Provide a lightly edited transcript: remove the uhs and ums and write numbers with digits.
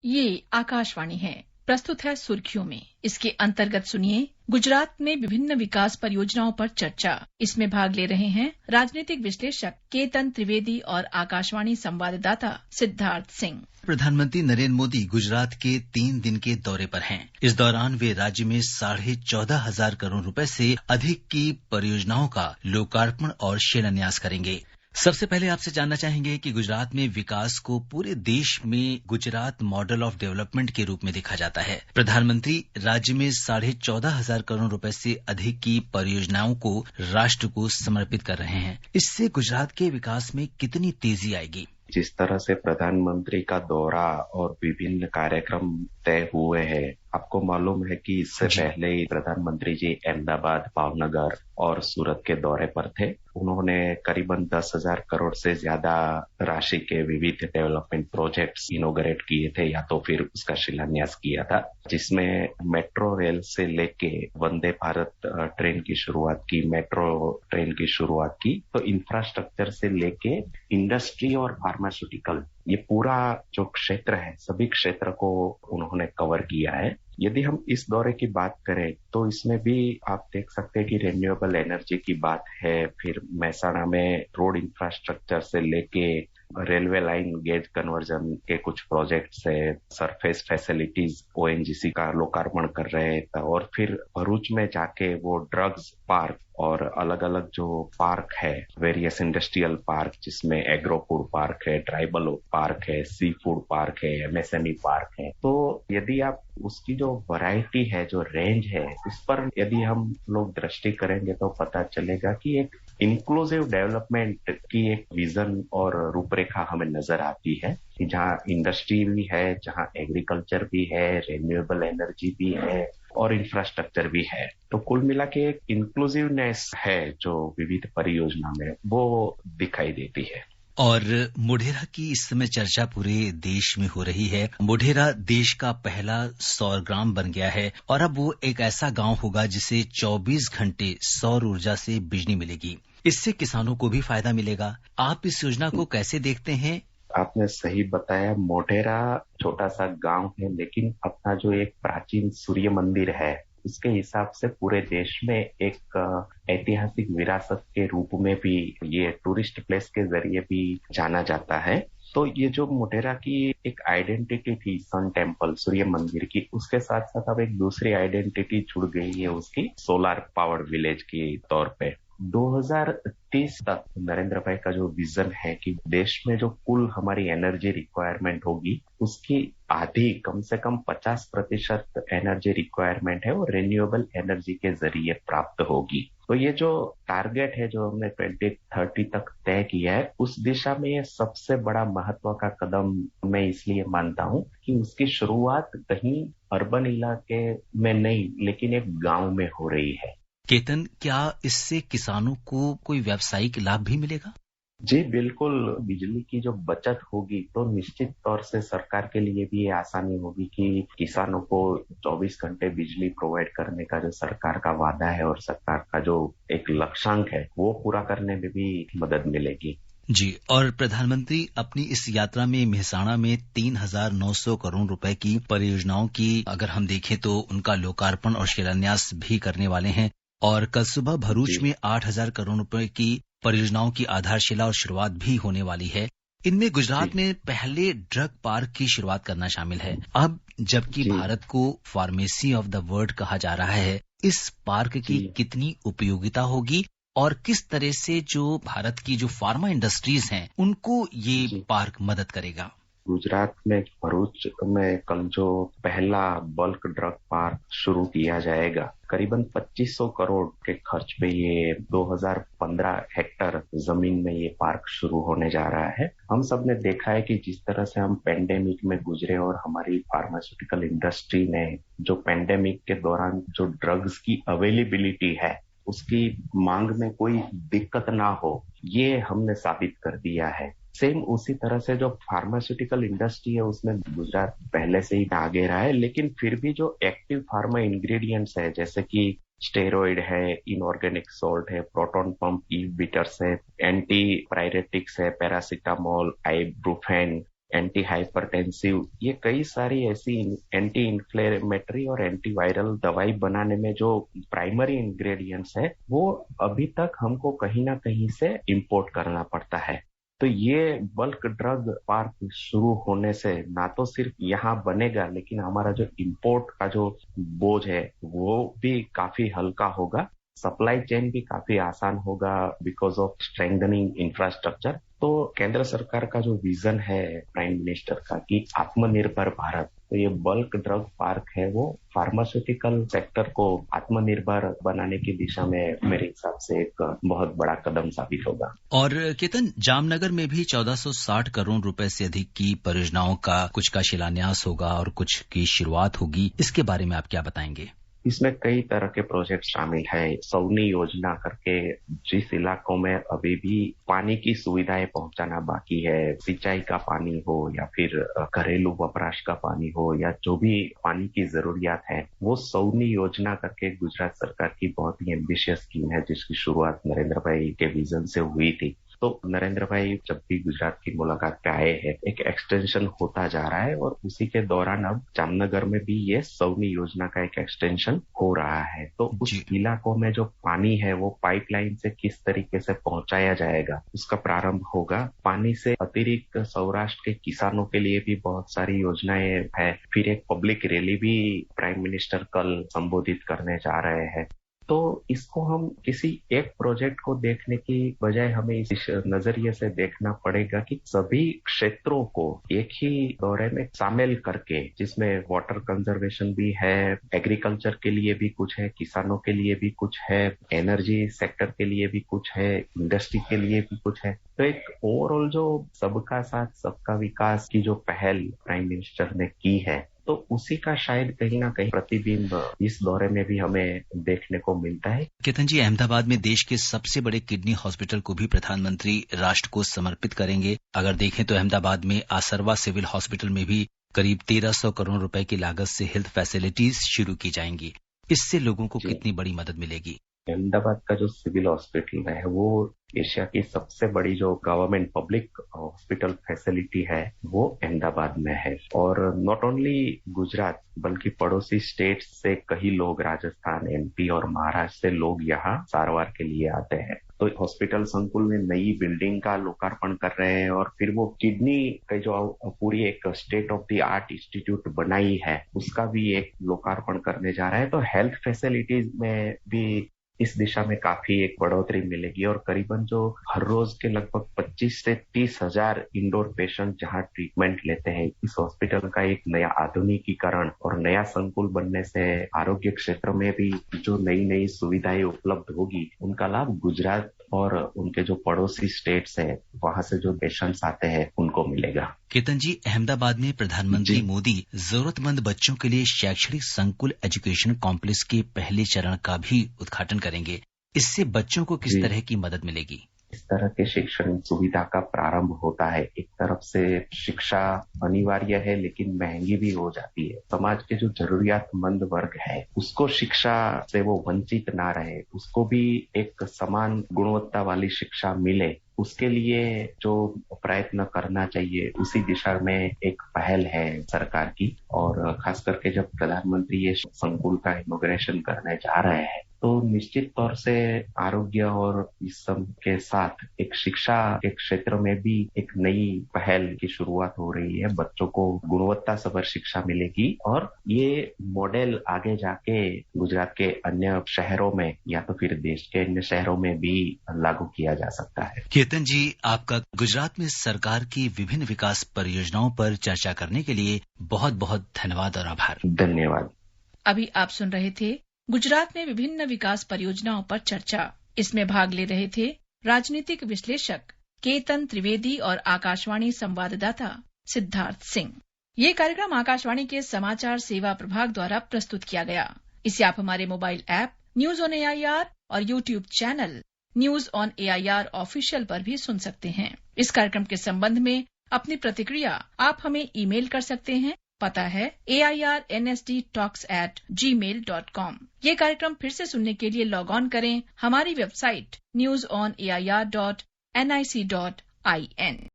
ये आकाशवाणी है। प्रस्तुत है सुर्खियों में। इसके अंतर्गत सुनिए गुजरात में विभिन्न विकास परियोजनाओं पर चर्चा। इसमें भाग ले रहे हैं राजनीतिक विश्लेषक केतन त्रिवेदी और आकाशवाणी संवाददाता सिद्धार्थ सिंह। प्रधानमंत्री नरेंद्र मोदी गुजरात के 3 दिन के दौरे पर हैं। इस दौरान वे राज्य में 14,500 करोड़ रुपए से अधिक की परियोजनाओं का लोकार्पण और शिलान्यास करेंगे। सबसे पहले आपसे जानना चाहेंगे कि गुजरात में विकास को पूरे देश में गुजरात मॉडल ऑफ डेवलपमेंट के रूप में देखा जाता है। प्रधानमंत्री राज्य में 14,500 करोड़ रुपए से अधिक की परियोजनाओं को राष्ट्र को समर्पित कर रहे हैं। इससे गुजरात के विकास में कितनी तेजी आएगी? जिस तरह से प्रधानमंत्री का दौरा और विभिन्न कार्यक्रम तय हुए हैं, आपको मालूम है कि इससे पहले ही प्रधानमंत्री जी अहमदाबाद, भावनगर और सूरत के दौरे पर थे। उन्होंने करीबन 10,000 करोड़ से ज्यादा राशि के विविध डेवलपमेंट प्रोजेक्ट्स इनोग्रेट किए थे या तो फिर उसका शिलान्यास किया था, जिसमें मेट्रो रेल से लेके वंदे भारत ट्रेन की शुरुआत की, मेट्रो ट्रेन की शुरुआत की, तो इंफ्रास्ट्रक्चर से लेके इंडस्ट्री और फार्मास्यूटिकल, ये पूरा जो क्षेत्र है, सभी क्षेत्र को उन्होंने कवर किया है। यदि हम इस दौरे की बात करें तो इसमें भी आप देख सकते हैं कि रिन्यूएबल एनर्जी की बात है, फिर महसाणा में रोड इंफ्रास्ट्रक्चर से लेके रेलवे लाइन गेज कन्वर्जन के कुछ प्रोजेक्ट्स है, सरफेस फैसिलिटीज ओएनजीसी का लोकार्पण कर रहे हैं, और फिर भरूच में जाके वो ड्रग्स पार्क और अलग अलग जो पार्क है, वेरियस इंडस्ट्रियल पार्क, जिसमें एग्रो फूड पार्क है, ट्राइबल पार्क है, सी फूड पार्क है, एमएसएमई पार्क है। तो यदि आप उसकी जो वैरायटी है, जो रेंज है, इस पर यदि हम लोग दृष्टि करेंगे तो पता चलेगा कि एक इंक्लूसिव डेवलपमेंट की एक विजन और रूपरेखा हमें नजर आती है, कि जहाँ इंडस्ट्री भी है, जहाँ एग्रीकल्चर भी है, रिन्यूएबल एनर्जी भी है और इंफ्रास्ट्रक्चर भी है। तो कुल मिला के एक इंक्लूसिवनेस है जो विविध परियोजना में वो दिखाई देती है। और मोढेरा की इस समय चर्चा पूरे देश में हो रही है। मोढेरा देश का पहला सौर ग्राम बन गया है और अब वो एक ऐसा गांव होगा जिसे 24 घंटे सौर ऊर्जा से बिजली मिलेगी। इससे किसानों को भी फायदा मिलेगा। आप इस योजना को कैसे देखते हैं? आपने सही बताया, मोढेरा छोटा सा गांव है, लेकिन अपना जो एक प्राचीन सूर्य मंदिर है, उसके हिसाब से पूरे देश में एक ऐतिहासिक विरासत के रूप में भी ये टूरिस्ट प्लेस के जरिए भी जाना जाता है। तो ये जो मोढेरा की एक आइडेंटिटी थी सन टेम्पल, सूर्य मंदिर की, उसके साथ साथ अब एक दूसरी आइडेंटिटी जुड़ गई है उसकी सोलर पावर्ड विलेज के तौर पे। 2030 तक नरेंद्र भाई का जो विजन है कि देश में जो कुल हमारी एनर्जी रिक्वायरमेंट होगी, उसकी आधी, कम से कम 50% एनर्जी रिक्वायरमेंट है वो रिन्यूएबल एनर्जी के जरिए प्राप्त होगी। तो ये जो टारगेट है जो हमने 2030 तक तय किया है, उस दिशा में ये सबसे बड़ा महत्व का कदम मैं इसलिए मानता हूँ कि उसकी शुरुआत कहीं अर्बन इलाके में नहीं, लेकिन एक गांव में हो रही है। केतन, क्या इससे किसानों को कोई व्यावसायिक लाभ भी मिलेगा? जी बिल्कुल, बिजली की जो बचत होगी तो निश्चित तौर से सरकार के लिए भी ये आसानी होगी कि किसानों को 24 घंटे बिजली प्रोवाइड करने का जो सरकार का वादा है और सरकार का जो एक लक्ष्यांक है, वो पूरा करने में भी मदद मिलेगी। जी, और प्रधानमंत्री अपनी इस यात्रा में मेहसाणा में 3,900 करोड़ रुपए की परियोजनाओं की अगर हम देखें तो उनका लोकार्पण और शिलान्यास भी करने वाले हैं, और कल सुबह भरूच में 8,000 करोड़ रुपए की परियोजनाओं की आधारशिला और शुरुआत भी होने वाली है। इनमें गुजरात में पहले ड्रग पार्क की शुरुआत करना शामिल है। अब जबकि भारत को फार्मेसी ऑफ द वर्ल्ड कहा जा रहा है, इस पार्क की कितनी उपयोगिता होगी और किस तरह से जो भारत की जो फार्मा इंडस्ट्रीज हैं उनको ये पार्क मदद करेगा? गुजरात में भरूच में कल जो पहला बल्क ड्रग पार्क शुरू किया जाएगा, करीबन 2500 करोड़ के खर्च पे ये 2015 हेक्टर जमीन में ये पार्क शुरू होने जा रहा है। हम सब ने देखा है कि जिस तरह से हम पेंडेमिक में गुजरे और हमारी फार्मास्यूटिकल इंडस्ट्री ने जो पेंडेमिक के दौरान जो ड्रग्स की अवेलेबिलिटी है, उसकी मांग में कोई दिक्कत ना हो, ये हमने साबित कर दिया है। सेम उसी तरह से जो फार्मास्यूटिकल इंडस्ट्री है उसमें गुजरात पहले से ही आगे रहा है, लेकिन फिर भी जो एक्टिव फार्मा इंग्रेडिएंट्स है, जैसे कि स्टेरॉइड है, इनऑर्गेनिक सॉल्ट है, प्रोटॉन पंप इनहिबिटर्स है, एंटी पायरेटिक्स है, पैरासिटामोल, आइब्रूफेन, एंटी हाइपरटेंसिव, ये कई सारी ऐसी एंटी इन्फ्लेमेटरी और एंटीवायरल दवाई बनाने में जो प्राइमरी इंग्रेडिएंट्स है वो अभी तक हमको कहीं ना कहीं से इंपोर्ट करना पड़ता है। तो ये बल्क ड्रग पार्क शुरू होने से ना तो सिर्फ यहाँ बनेगा, लेकिन हमारा जो इंपोर्ट का जो बोझ है वो भी काफी हल्का होगा, सप्लाई चेन भी काफी आसान होगा बिकॉज ऑफ स्ट्रेंथनिंग इंफ्रास्ट्रक्चर। तो केंद्र सरकार का जो विजन है प्राइम मिनिस्टर का कि आत्मनिर्भर भारत, तो ये बल्क ड्रग पार्क है वो फार्मास्यूटिकल सेक्टर को आत्मनिर्भर बनाने की दिशा में मेरे हिसाब से एक बहुत बड़ा कदम साबित होगा। और केतन, जामनगर में भी 1460 करोड़ रुपए से अधिक की परियोजनाओं का कुछ का शिलान्यास होगा और कुछ की शुरुआत होगी, इसके बारे में आप क्या बताएंगे? इसमें कई तरह के प्रोजेक्ट शामिल है। सौनी योजना करके जिस इलाकों में अभी भी पानी की सुविधाएं पहुंचाना बाकी है, सिंचाई का पानी हो या फिर घरेलू वपराश का पानी हो या जो भी पानी की जरूरियात है, वो सौनी योजना करके गुजरात सरकार की बहुत ही एम्बिशियस स्कीम है जिसकी शुरुआत नरेंद्र भाई के विजन से हुई थी। तो नरेंद्र भाई जब भी गुजरात की मुलाकात पे आए हैं, एक एक्सटेंशन होता जा रहा है और उसी के दौरान अब जामनगर में भी ये सौनी योजना का एक एक्सटेंशन हो रहा है। तो उस इलाकों में जो पानी है वो पाइपलाइन से किस तरीके से पहुंचाया जाएगा उसका प्रारंभ होगा। पानी से अतिरिक्त सौराष्ट्र के किसानों के लिए भी बहुत सारी योजनाएं है। फिर एक पब्लिक रैली भी प्राइम मिनिस्टर कल संबोधित करने जा रहे हैं। तो इसको हम किसी एक प्रोजेक्ट को देखने की बजाय हमें इस नजरिए से देखना पड़ेगा कि सभी क्षेत्रों को एक ही दौरे में शामिल करके, जिसमें वाटर कंजर्वेशन भी है, एग्रीकल्चर के लिए भी कुछ है, किसानों के लिए भी कुछ है, एनर्जी सेक्टर के लिए भी कुछ है, इंडस्ट्री के लिए भी कुछ है। तो एक ओवरऑल जो सबका साथ सबका विकास की जो पहल प्राइम मिनिस्टर ने की है, तो उसी का शायद कहीं ना कहीं प्रतिबिंब इस दौरे में भी हमें देखने को मिलता है। केतन जी, अहमदाबाद में देश के सबसे बड़े किडनी हॉस्पिटल को भी प्रधानमंत्री राष्ट्र को समर्पित करेंगे। अगर देखें तो अहमदाबाद में आसरवा सिविल हॉस्पिटल में भी करीब 1300 करोड़ रुपए की लागत से हेल्थ फैसिलिटीज शुरू की जाएंगी। इससे लोगों को कितनी बड़ी मदद मिलेगी? अहमदाबाद का जो सिविल हॉस्पिटल है वो एशिया की सबसे बड़ी जो गवर्नमेंट पब्लिक हॉस्पिटल फैसिलिटी है वो अहमदाबाद में है। और नॉट ओनली गुजरात बल्कि पड़ोसी स्टेट से कई लोग, राजस्थान, एमपी और महाराष्ट्र से लोग यहाँ सारवार के लिए आते हैं। तो हॉस्पिटल संकुल में नई बिल्डिंग का लोकार्पण कर रहे हैं और फिर वो किडनी का जो पूरी एक state of the art institute बनाई है उसका भी एक लोकार्पण करने जा रहे हैं। तो हेल्थ फैसिलिटीज में भी इस दिशा में काफी एक बढ़ोतरी मिलेगी और करीबन जो हर रोज के लगभग 25 से 30 हजार इंडोर पेशेंट जहां ट्रीटमेंट लेते हैं, इस हॉस्पिटल का एक नया आधुनिकीकरण और नया संकुल बनने से आरोग्य क्षेत्र में भी जो नई नई सुविधाएं उपलब्ध होगी उनका लाभ गुजरात और उनके जो पड़ोसी स्टेट्स हैं वहां से जो पेशेंट्स आते हैं उनको मिलेगा। केतन जी, अहमदाबाद में प्रधानमंत्री मोदी जरूरतमंद बच्चों के लिए शैक्षणिक संकुल एजुकेशन कॉम्प्लेक्स के पहले चरण का भी उद्घाटन करेंगे। इससे बच्चों को किस तरह की मदद मिलेगी? इस तरह के शिक्षण सुविधा का प्रारंभ होता है। एक तरफ से शिक्षा अनिवार्य है लेकिन महंगी भी हो जाती है। समाज के जो जरूरियातमंद वर्ग है उसको शिक्षा से वो वंचित ना रहे, उसको भी एक समान गुणवत्ता वाली शिक्षा मिले, उसके लिए जो प्रयत्न करना चाहिए उसी दिशा में एक पहल है सरकार की। और खास करके जब प्रधानमंत्री ये संकुल का इनॉग्रेशन करने जा रहे हैं तो निश्चित तौर से आरोग्य और इस सब के साथ एक शिक्षा के क्षेत्र में भी एक नई पहल की शुरुआत हो रही है। बच्चों को गुणवत्ता सभर शिक्षा मिलेगी और ये मॉडल आगे जाके गुजरात के अन्य शहरों में या तो फिर देश के अन्य शहरों में भी लागू किया जा सकता है। केतन जी, आपका गुजरात में सरकार की विभिन्न विकास परियोजनाओं पर चर्चा करने के लिए बहुत बहुत धन्यवाद और आभार। धन्यवाद। अभी आप सुन रहे थे गुजरात में विभिन्न विकास परियोजनाओं पर चर्चा। इसमें भाग ले रहे थे राजनीतिक विश्लेषक केतन त्रिवेदी और आकाशवाणी संवाददाता सिद्धार्थ सिंह। ये कार्यक्रम आकाशवाणी के समाचार सेवा प्रभाग द्वारा प्रस्तुत किया गया। इसे आप हमारे mobile app news on AIR और YouTube channel news on AIR official पर भी सुन सकते हैं। इस कार्यक्रम के संबंध में अपनी प्रतिक्रिया आप हमें ईमेल कर सकते हैं। पता है airnsdtalks@gmail.com। ये कार्यक्रम फिर से सुनने के लिए लॉग ऑन करें हमारी वेबसाइट newsonair.nic.in।